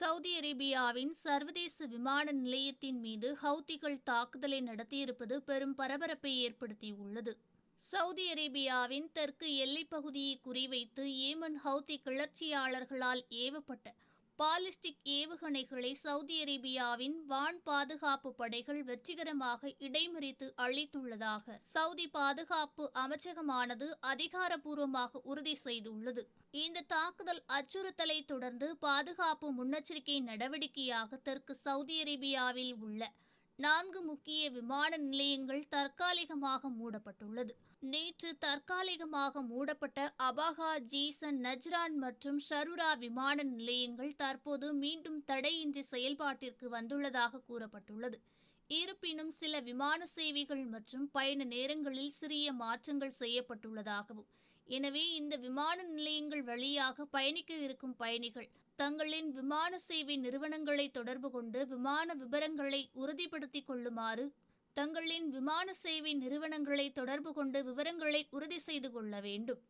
Saudi அரேபியாவின் சர்வதேச விமான நிலையத்தின் மீது ஹவுத்திகள் தாக்குதலை நடத்தியிருப்பது பெரும் பரபரப்பை ஏற்படுத்தியுள்ளது. சவுதி அரேபியாவின் தெற்கு எல்லைப் பகுதியை குறிவைத்து ஏமன் ஹவுத்தி கிளர்ச்சியாளர்களால் ஏவப்பட்ட பாலிஸ்டிக் ஏவுகணைகளை சவுதி அரேபியாவின் வான் பாதுகாப்பு படைகள் வெற்றிகரமாக இடைமறித்து அழித்துள்ளதாக சவுதி பாதுகாப்பு அமைச்சகமானது அதிகாரப்பூர்வமாக உறுதி செய்துள்ளது. இந்த தாக்குதல் அச்சுறுத்தலை தொடர்ந்து பாதுகாப்பு முன்னெச்சரிக்கை நடவடிக்கையாக தெற்கு சவுதி அரேபியாவில் உள்ள 4 முக்கிய விமான நிலையங்கள் தற்காலிகமாக மூடப்பட்டுள்ளது. நேற்று தற்காலிகமாக மூடப்பட்ட அபாகா, ஜீசன், நஜ்ரான் மற்றும் ஷருரா விமான நிலையங்கள் தற்போது மீண்டும் தடையின்றி செயல்பாட்டிற்கு வந்துள்ளதாக கூறப்பட்டுள்ளது. இருப்பினும் சில விமான சேவைகள் மற்றும் பயண நேரங்களில் சிறிய மாற்றங்கள் செய்யப்பட்டுள்ளதாகவும், எனவே இந்த விமான நிலையங்கள் வழியாக பயணிக்க இருக்கும் பயணிகள் தங்களின் விமான சேவை நிறுவனங்களை தொடர்பு கொண்டு விமான விபரங்களை உறுதிப்படுத்திக் கொள்ளுமாறு தங்களின் விமான சேவை நிறுவனங்களை தொடர்பு கொண்டு விவரங்களை உறுதி செய்து கொள்ள வேண்டும்.